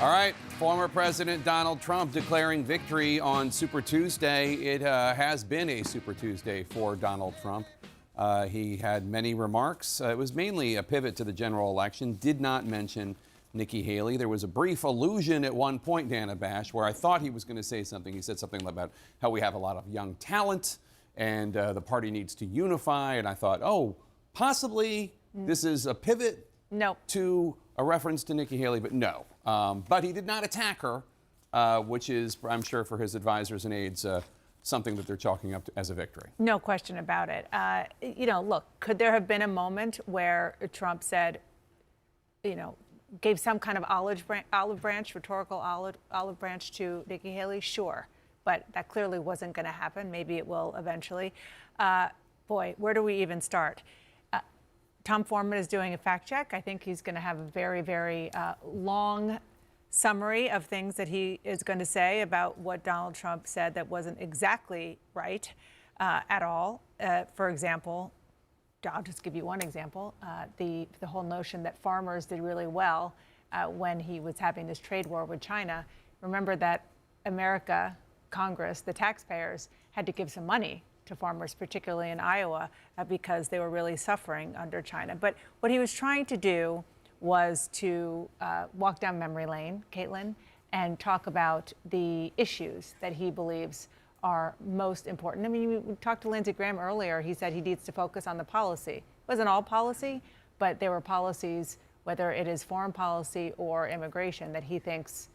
All right, former President Donald Trump declaring victory on Super Tuesday. It has been a Super Tuesday for Donald Trump. He had many remarks. It was mainly a pivot to the general election, did not mention Nikki Haley. There was a brief allusion at one point, Dana Bash, where I thought he was going to say something. He said something about how we have a lot of young talent and the party needs to unify. And I thought, oh, possibly this is a pivot to a reference to Nikki Haley, but no. But he did not attack her, which is, I'm sure, for his advisors and aides, something that they're chalking up to as a victory. No question about it. Look, could there have been a moment where Trump said, gave some kind of olive branch, rhetorical olive branch to Nikki Haley? Sure. But that clearly wasn't going to happen. Maybe it will eventually. Boy, where do we even start? Tom Foreman is doing a fact check. I think he's going to have a very, very long summary of things that he is going to say about what Donald Trump said that wasn't exactly right at all. For example, I'll just give you one example. The whole notion that farmers did really well when he was having this trade war with China. Remember that America, Congress, the taxpayers had to give some money to farmers, particularly in Iowa, because they were really suffering under China. But what he was trying to do was to walk down memory lane, Caitlin, and talk about the issues that he believes are most important. I mean, we talked to Lindsey Graham earlier. He said he needs to focus on the policy. It wasn't all policy, but there were policies, whether it is foreign policy or immigration, that he thinks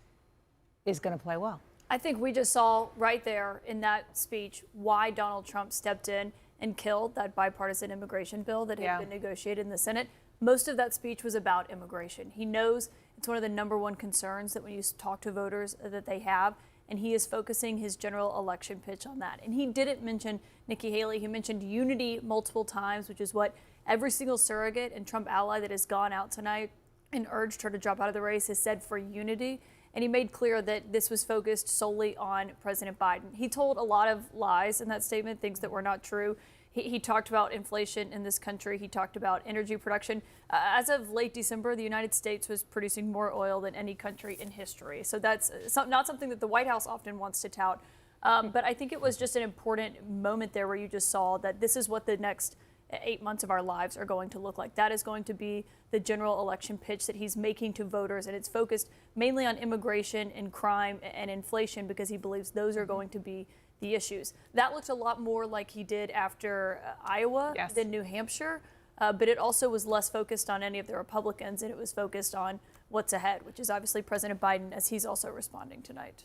is going to play well. I think we just saw right there in that speech why Donald Trump stepped in and killed that bipartisan immigration bill that had been negotiated in the Senate. Most of that speech was about immigration. He knows it's one of the number one concerns that when you talk to voters that they have, and he is focusing his general election pitch on that. And he didn't mention Nikki Haley. He mentioned unity multiple times, which is what every single surrogate and Trump ally that has gone out tonight and urged her to drop out of the race has said for unity. And he made clear that this was focused solely on President Biden. He told a lot of lies in that statement, things that were not true. He talked about inflation in this country. He talked about energy production. As of late December, the United States was producing more oil than any country in history. So that's not something that the White House often wants to tout. But I think it was just an important moment there where you just saw that this is what the next 8 months of our lives are going to look like. That is going to be the general election pitch that he's making to voters, and it's focused mainly on immigration and crime and inflation because he believes those are going to be the issues. That looked a lot more like he did after Iowa than New Hampshire, but it also was less focused on any of the Republicans, and it was focused on what's ahead, which is obviously President Biden, as he's also responding tonight.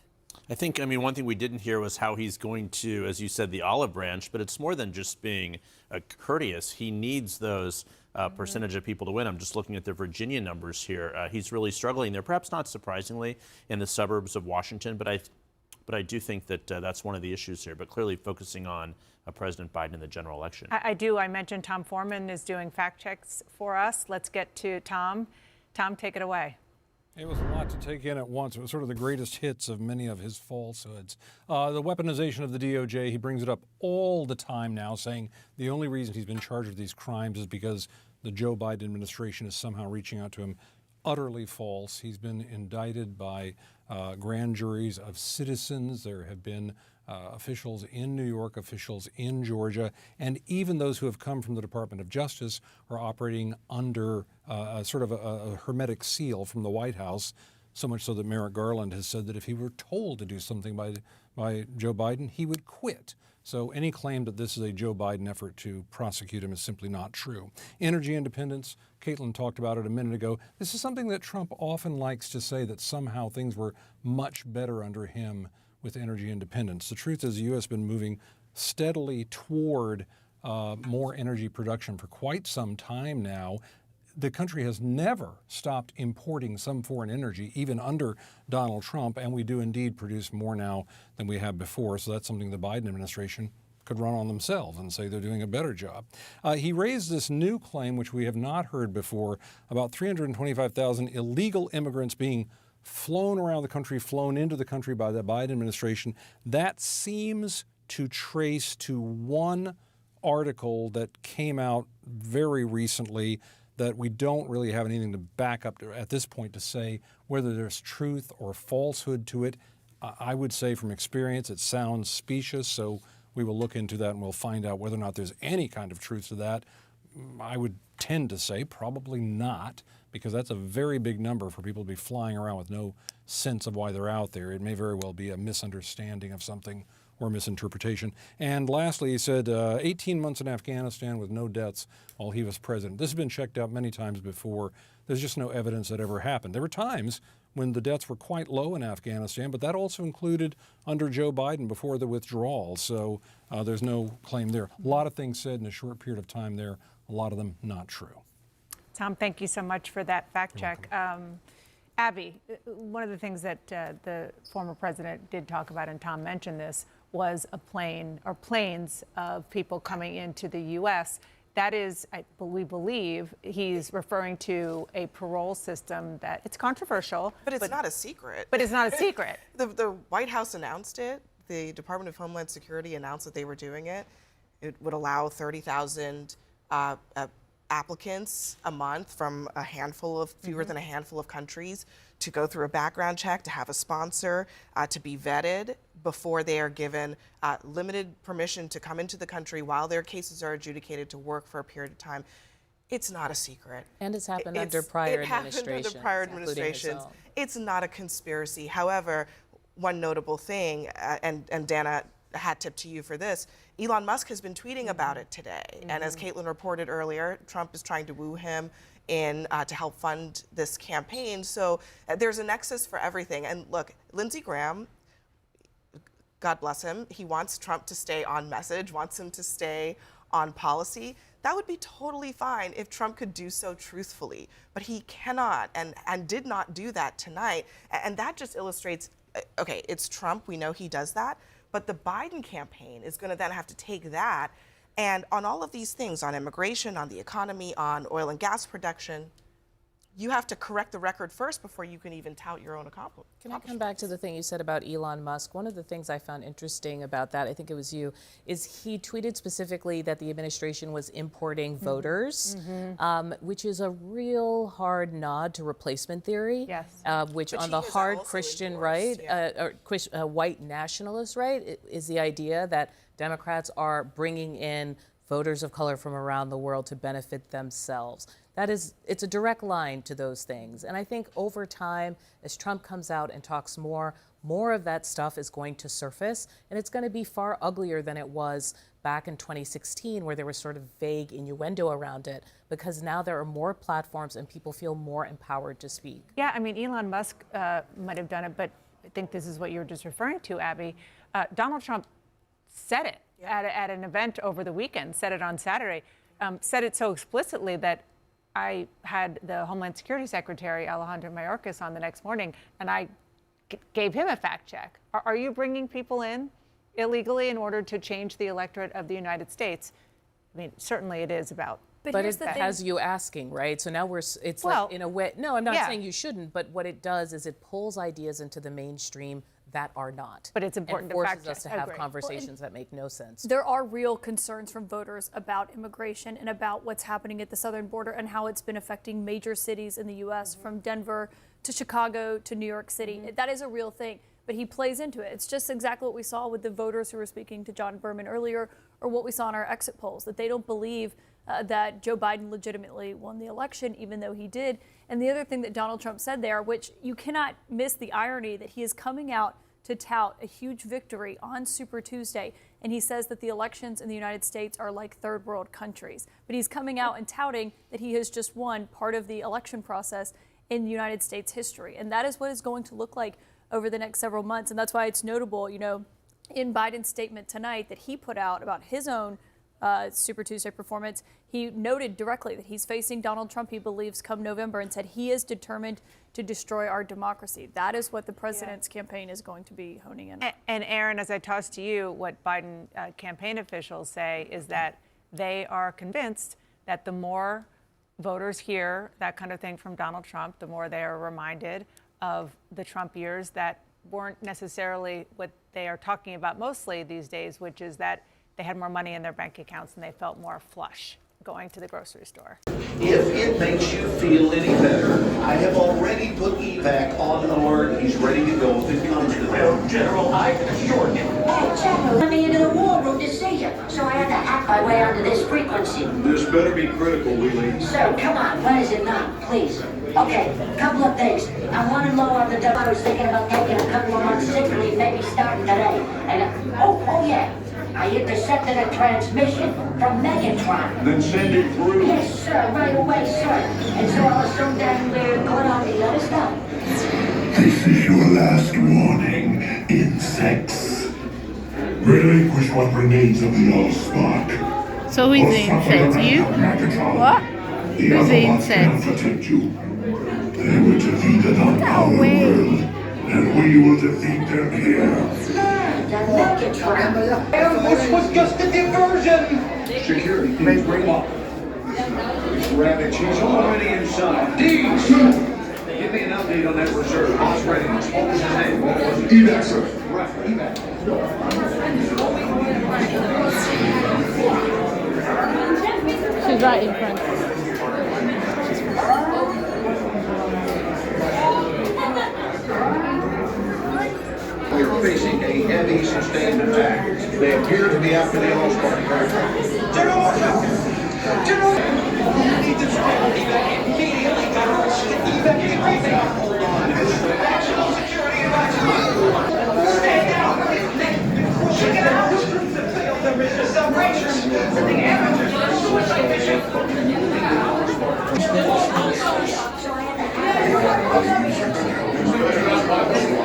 I think, one thing we didn't hear was how he's going to, as you said, the olive branch, but it's more than just being courteous. He needs those percentage of people to win. I'm just looking at the Virginia numbers here. He's really struggling there, perhaps not surprisingly, in the suburbs of Washington, but I do think that that's one of the issues here, but clearly focusing on President Biden in the general election. I do. I mentioned Tom Foreman is doing fact checks for us. Let's get to Tom. Tom, take it away. It was a lot to take in at once. It was sort of the greatest hits of many of his falsehoods. The weaponization of the DOJ, he brings it up all the time now, saying the only reason he's been charged with these crimes is because the Joe Biden administration is somehow reaching out to him. Utterly false. He's been indicted by grand juries of citizens. There have been officials in New York, officials in Georgia, and even those who have come from the Department of Justice are operating under sort of a hermetic seal from the White House, so much so that Merrick Garland has said that if he were told to do something by Joe Biden, he would quit. So any claim that this is a Joe Biden effort to prosecute him is simply not true. Energy independence, Caitlin talked about it a minute ago. This is something that Trump often likes to say, that somehow things were much better under him with energy independence. The truth is the U.S. has been moving steadily toward more energy production for quite some time now. The country has never stopped importing some foreign energy, even under Donald Trump, and we do indeed produce more now than we have before. So that's something the Biden administration could run on themselves and say they're doing a better job. He raised this new claim, which we have not heard before, about 325,000 illegal immigrants being flown around the country, flown into the country by the Biden administration. That seems to trace to one article that came out very recently that we don't really have anything to back up at this point to say whether there's truth or falsehood to it. I would say from experience it sounds specious, so we will look into that and we'll find out whether or not there's any kind of truth to that. I would tend to say probably not, because that's a very big number for people to be flying around with no sense of why they're out there. It may very well be a misunderstanding of something or misinterpretation. And lastly, he said 18 months in Afghanistan with no deaths while he was president. This has been checked out many times before. There's just no evidence that ever happened. There were times when the deaths were quite low in Afghanistan, but that also included under Joe Biden before the withdrawal. So there's no claim there. A lot of things said in a short period of time there, a lot of them not true. Tom, thank you so much for that fact check. Abby, one of the things that the former president did talk about, and Tom mentioned this, was a plane or planes of people coming into the U.S. That is, we believe, he's referring to a parole system that it's controversial. But it's not a secret. But it's not a secret. The White House announced it. The Department of Homeland Security announced that they were doing it. It would allow 30,000 applicants a month from a handful of, fewer than a handful of countries, to go through a background check, to have a sponsor, to be vetted before they are given limited permission to come into the country while their cases are adjudicated, to work for a period of time. It's not a secret. And it's happened under prior administrations. It happened under prior administrations. It's not a conspiracy. However, one notable thing, and Dana, a hat tip to you for this, Elon Musk has been tweeting about it today. And as Caitlin reported earlier, Trump is trying to woo him in to help fund this campaign. So there's a nexus for everything. And look, Lindsey Graham, God bless him, he wants Trump to stay on message, wants him to stay on policy. That would be totally fine if Trump could do so truthfully, but he cannot and did not do that tonight. And that just illustrates, okay, it's Trump, we know he does that, but the Biden campaign is going to then have to take that and on all of these things, on immigration, on the economy, on oil and gas production, you have to correct the record first before you can even tout your own accomplishments. Can I come back to the thing you said about Elon Musk? One of the things I found interesting about that, I think it was you, is he tweeted specifically that the administration was importing voters, which is a real hard nod to replacement theory. Yes. Which But on he the has hard also Christian endorsed, right, or white nationalist right, is the idea that Democrats are bringing in voters of color from around the world to benefit themselves. It's a direct line to those things. And I think over time, as Trump comes out and talks more of that stuff is going to surface, and it's going to be far uglier than it was back in 2016, where there was sort of vague innuendo around it, because now there are more platforms and people feel more empowered to speak. Yeah, I mean, Elon Musk might have done it, but I think this is what you were just referring to, Abby. Donald Trump said it at an event over the weekend, said it on Saturday, said it so explicitly that I had the Homeland Security Secretary, Alejandro Mayorkas, on the next morning, and I gave him a fact check. Are you bringing people in illegally in order to change the electorate of the United States? I mean, certainly it is about. But here's it the thing. has you asking, right? So now it's Well, like, in a way, no, I'm not yeah. saying you shouldn't, but what it does is it pulls ideas into the mainstream that are not. But it's important and to forces fact check. us to have Agree. conversations that make no sense. There are real concerns from voters about immigration and about what's happening at the southern border and how it's been affecting major cities in the U.S., from Denver to Chicago to New York City. That is a real thing, but he plays into it. It's just exactly what we saw with the voters who were speaking to John Berman earlier, or what we saw in our exit polls, that they don't believe that Joe Biden legitimately won the election, even though he did. And the other thing that Donald Trump said there, which you cannot miss the irony, that he is coming out to tout a huge victory on Super Tuesday. And he says that the elections in the United States are like third world countries. But he's coming out and touting that he has just won part of the election process in United States history. And that is what it's going to look like over the next several months. And that's why it's notable, you know, in Biden's statement tonight that he put out about his own Super Tuesday performance, he noted directly that he's facing Donald Trump, he believes, come November, and said he is determined to destroy our democracy. That is what the president's campaign is going to be honing in on. And Aaron, as I toss to you, what Biden campaign officials say is that they are convinced that the more voters hear that kind of thing from Donald Trump, the more they are reminded of the Trump years that weren't necessarily what they are talking about mostly these days, which is that they had more money in their bank accounts and they felt more flush. going to the grocery store. If it makes you feel any better, I have already put evac on alert. He's ready to go if it comes to that. General, I assure you. Hey, General, let me into the war room to see you, so I had to hack my way onto this frequency. This better be critical, Wheelie. So, come on, what is it now, please? Okay, couple of things. I'm running low on the dough. I was thinking about taking a couple of months sick leave, maybe starting today. And, oh yeah, I intercepted a transmission from Megatron. Then send it through. Yes, sir, right away, sir. And so I'll assume that we're good on the other stuff. This is your last warning, insects. Relinquish what remains of the Allspark. So who's the insect? You? What? Who's the insect? Protect you. They were defeated on our world, and we will defeat them here. The Megatron. This was just a diversion. Security team, bring up. Rabbit, she's already inside. Deeds! Give me an update on that reserve. Boss readiness. What was his name? What was it? Evac, sir. Right, evac. She's right in front. We are facing a heavy, sustained attack. They appear to be after the Allspark. General, watch out! General! We need to evac immediately. Evac. Hold on. Maximum security advisory. Stay down. Check it out. There is a celebration. The amateurs are suicide mission. So I had to hack my way onto this frequency.